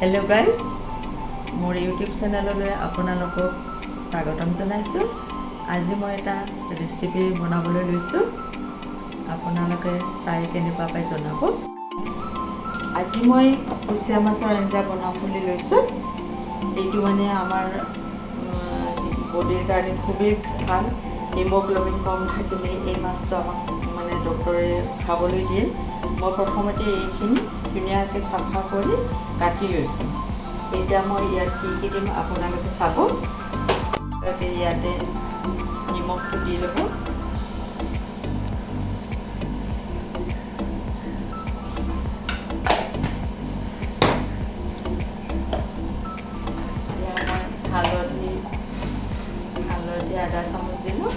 Hello' guys, মোৰ YouTube চেনেললৈ আপোনালোকক স্বাগতম জনাইছোঁ। আজি মই এটা ৰেচিপি বনাবলৈ লৈছোঁ, আপোনালোকে চাই কেনেকুৱা পাই জনাব। আজি মই কুচিয়া মাছৰ আঞ্জা বনাম বুলি লৈছোঁ। এইটো মানে আমাৰ বডিৰ কাৰণে খুবেই ভাল। হিমোগ্ল'বিন কম থাকিলে এই মাছটো আমাক মানে ডক্টৰে খাবলৈ দিয়ে। মই প্ৰথমতে এইখিনি ধুনীয়াকৈ চাফা কৰি কাটি লৈছোঁ। এতিয়া মই ইয়াত কি দিম আপোনালোকে চাব। ইয়াতে নিমখটো দি ল'ব। হালধি আধা চামুচ দিলোঁ।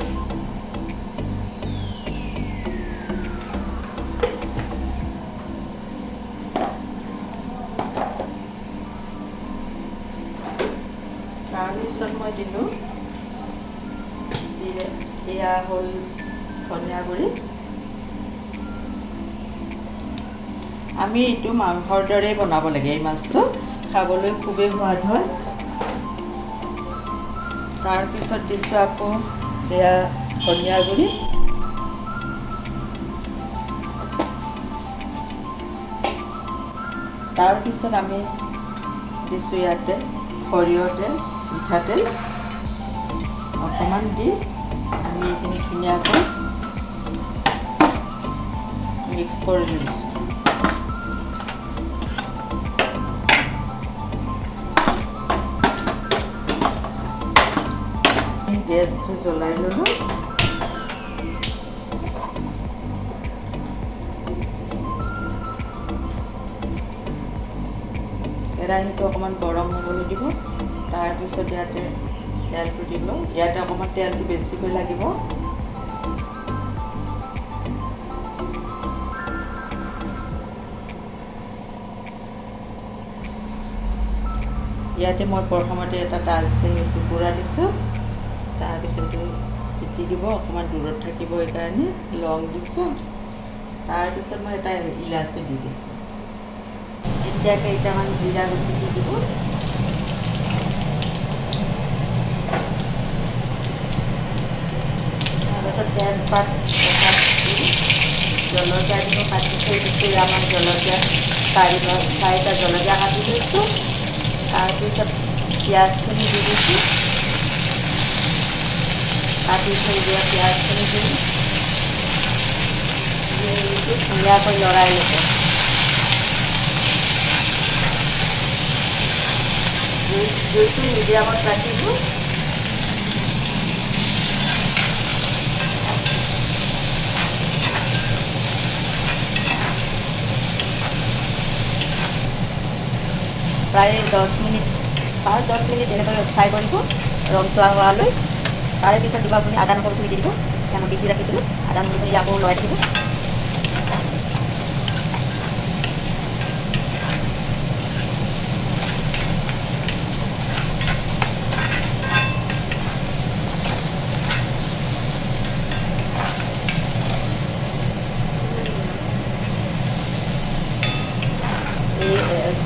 তাৰপিছত মই দিলোঁ জিৰা, এয়া হ'ল ধনিয়া গুড়ি। আমি এইটো মাংসৰ দৰেই বনাব লাগে। এই মাছটো খাবলৈ খুবেই সোৱাদ হয়। তাৰপিছত দিছোঁ আকৌ এয়া ধনিয়া গুড়ি। তাৰপিছত আমি দিছোঁ ইয়াতে সৰিয়হ তেল, মিঠাতেল অকণমান দি আমি এইখিনি ধুনীয়াকৈ মিক্স কৰি লৈছোঁ। গেছটো জ্বলাই ল'লোঁ। কেৰাহীটো অকণমান গৰম হ'বলৈ দিব। তাৰপিছত ইয়াতে তেলটো দিব। ইয়াতে অকণমান তেলটো বেছিকৈ লাগিব। ইয়াতে মই প্ৰথমতে এটা দালচেনি টুকুৰা দিছোঁ। তাৰপিছত চিটি দিব, অকণমান দূৰত থাকিব এইকাৰণে লং দিছোঁ। তাৰপিছত মই এটা ইলাচি দি দিছোঁ। এতিয়া কেইটামান জিৰা গুটি দি দিব। তাৰপিছত তেজপাত জলকীয়া দিব, কাটি থৈ দিছোঁ। আমাৰ জলকীয়া চাৰিটা জলকীয়া কাটি দিছোঁ। তাৰপিছত পিঁয়াজখিনি দি দিছোঁ। কাটি থৈ দিয়া পিঁয়াজখিনি দি ধুনীয়াকৈ লৰাই ল'ব। জুইটো মিডিয়ামত ৰাখিব। প্ৰায় 5-10 মিনিট এনেকৈ ফ্ৰাই কৰিব ৰংচোৱা হোৱালৈ। তাৰে পিছত দিব আপুনি আদা নহৰুখিনি দি দিব। মই পিচি ৰাখিছিলোঁ, আদা নহৰুখিনি আকৌ লৰাই থাকিব।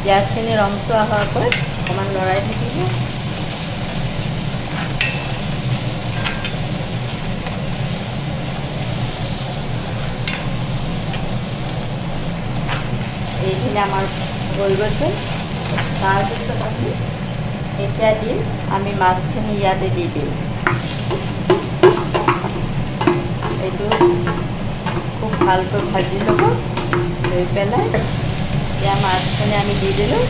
পিঁয়াজখিনি ৰংচোৱা হোৱাকৈ অকণমান লৰাই থাকিব। এইখিনি আমাৰ হৈ গৈছে। তাৰপিছত আমি এতিয়া দিম, আমি মাছখিনি ইয়াতে দি দিম। এইটো খুব ভালকৈ ভাজি ল'ব। লৈ পেলাই এতিয়া মাছখিনি আমি দি দিলোঁ।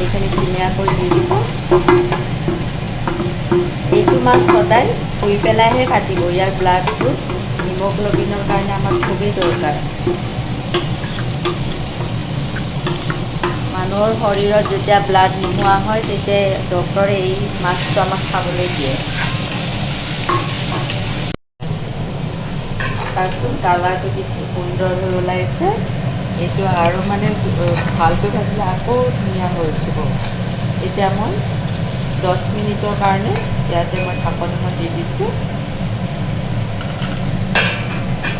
এইখিনি ধুনীয়াকৈ দি দিব। এইটো মাছ সদায় ধুই পেলাইহে কাটিব। ইয়াৰ ব্লাডটো হিমোগ্ল'বিনৰ কাৰণে আমাৰ খুবেই দৰকাৰ। মানুহৰ শৰীৰত যেতিয়া ব্লাড নোহোৱা হয়, তেতিয়া ডক্টৰে এই মাছটো আমাক খাবলৈ দিয়ে। তাৰপিছত কালাৰটো কি সুন্দৰ হৈ ওলাইছে। এইটো আৰু মানে ভালকৈ ভাজিলে আকৌ ধুনীয়া হৈ উঠিব। এতিয়া মই 10 মিনিটৰ কাৰণে ইয়াতে মই ঢাকনিখন দি দিছোঁ।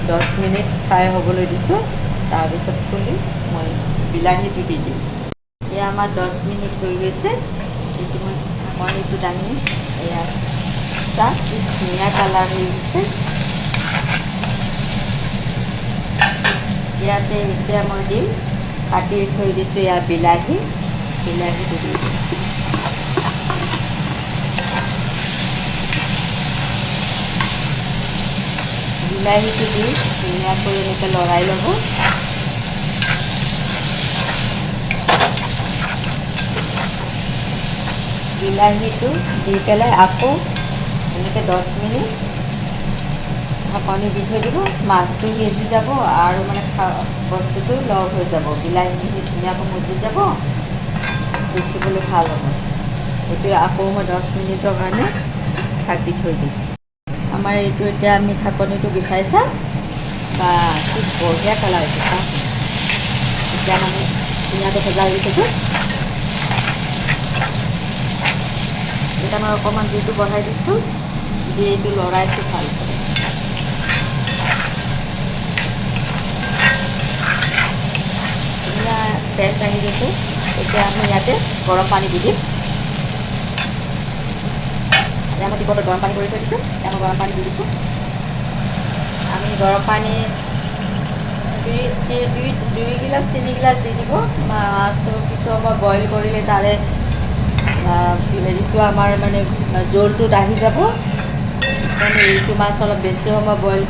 10 মিনিট ফ্ৰাই হ'বলৈ দিছোঁ। তাৰপিছত খুলি মই বিলাহীটো দি দিম। এতিয়া আমাৰ 10 মিনিট হৈ গৈছে। এইটো মই ঢাকনিটো দাঙি এয়া চাহ কি ধুনীয়া কালাৰ হৈ গৈছে। ইয়াতে এতিয়া মই দিম কাটি থৈ দিছোঁ ইয়াৰ বিলাহীটো দি দিম। বিলাহীটো দি ধুনীয়াকৈ এনেকৈ লৰাই ল'ব। বিলাহীটো দি পেলাই আকৌ এনেকৈ 10 মিনিট ঢাকনি দি থৈ দিব। মাছটো সিজি যাব আৰু মানে বস্তুটো লগ হৈ যাব। বিলাহীখিনি ধুনীয়াকৈ মজি যাব, দেখিবলৈ ভাল হ'ব। এইটো আকৌ মই 10 মিনিটৰ কাৰণে ঢাকি থৈ দিছোঁ। আমাৰ এইটো এতিয়া আমি ঢাকনিটো গুচাই চাম বা খুব বঢ়িয়া কালাৰ হৈছে। চাওঁ এতিয়া মানে ধুনীয়াকৈ ভজা হৈ গৈছে। এতিয়া মই অকণমান জুইটো বঢ়াই দিছোঁ, দি এইটো লৰাইছোঁ ভালকৈ। ধুনীয়া চেণ্ট আহি গৈছে। এতিয়া আমি ইয়াতে গৰম পানী দি দিম। এতিয়া মই টিপটত গৰম পানী কৰি থৈ দিছোঁ। এতিয়া মই গৰম পানী দি দিছোঁ। আমি গৰম পানী 2 গিলাচ 3 গিলাচ দি দিব। মাছটো কিছু সময় বইল কৰিলে তাৰে হেৰিটো আমাৰ মানে জোলটোত আহি যাব। মানে এইটো মাছ অলপ বেছি সময় বইল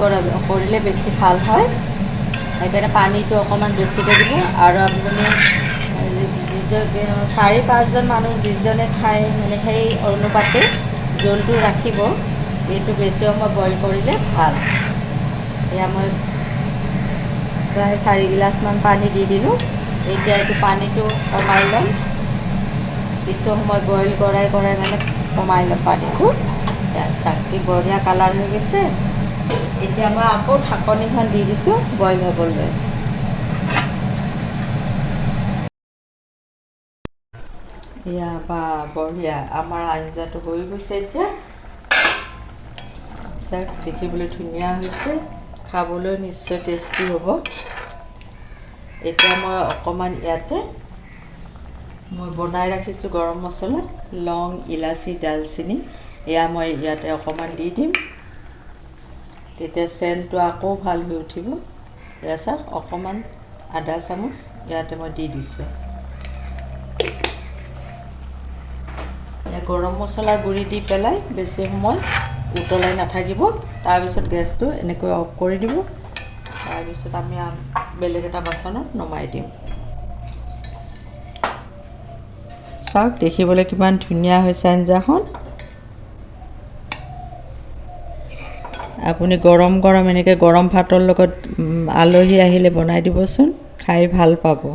কৰিলে বেছি ভাল হয়। সেইকাৰণে পানীটো অকণমান বেছিকৈ দিব। আৰু আপুনি 4-5জন মানুহ যিজনে খায় মানে সেই অনুপাতে জোলটো ৰাখিব। এইটো বেছি সময় বইল কৰিলে ভাল। এয়া মই প্ৰায় 4 গিলাচমান পানী দি দিলোঁ। এতিয়া এইটো পানীটো কমাই ল'ম। কিছু সময় বইল কৰাই মানে কমাই ল'ম পানীটো। চাওক কি বঢ়িয়া কালাৰ হৈ গৈছে। এতিয়া মই আকৌ ঢাকনিখন দি দিছোঁ বইল হ'বলৈ। এয়া বা বঢ়িয়া আমাৰ আঞ্জাটো হৈ গৈছে। এতিয়া চাওক দেখিবলৈ ধুনীয়া হৈছে, খাবলৈ নিশ্চয় টেষ্টি হ'ব। এতিয়া মই অকণমান ইয়াতে মই বনাই ৰাখিছোঁ গৰম মছলা, লং, ইলাচি, ডালচেনি। এয়া মই ইয়াতে অকণমান দি দিম। তেতিয়া চেণ্টটো আকৌ ভাল হৈ উঠিব। এয়া চাওক অকণমান আধা চামুচ ইয়াতে মই দি দিছোঁ। গৰম মছলা গুড়ি দি পেলাই বেছি সময় উতলাই নাথাকিব। তাৰপিছত গেছটো এনেকৈ অফ কৰি দিব। তাৰপিছত আমি বেলেগ এটা বাচনত নমাই দিম। চাওক দেখিবলৈ কিমান ধুনীয়া হৈছে আঞ্জাখন। আপুনি গৰম এনেকৈ গৰম ভাতৰ লগত আলহী আহিলে বনাই দিবচোন, খাই ভাল পাব।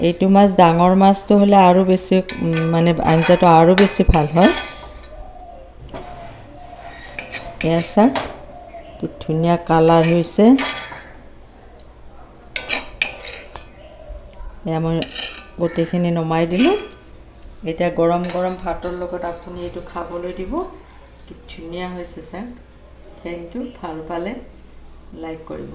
এইটো মাছ ডাঙৰ মাছটো হ'লে আৰু বেছি মানে আঞ্জাটো আৰু বেছি ভাল হয়। এয়া চাওক কি ধুনীয়া কালাৰ হৈছে। এয়া মই গোটেইখিনি নমাই দিলোঁ। এতিয়া গৰম ভাতৰ লগত আপুনি এইটো খাবলৈ দিব। কি ধুনীয়া হৈছে চাওক। Thank you. ভাল পালে লাইক কৰিব।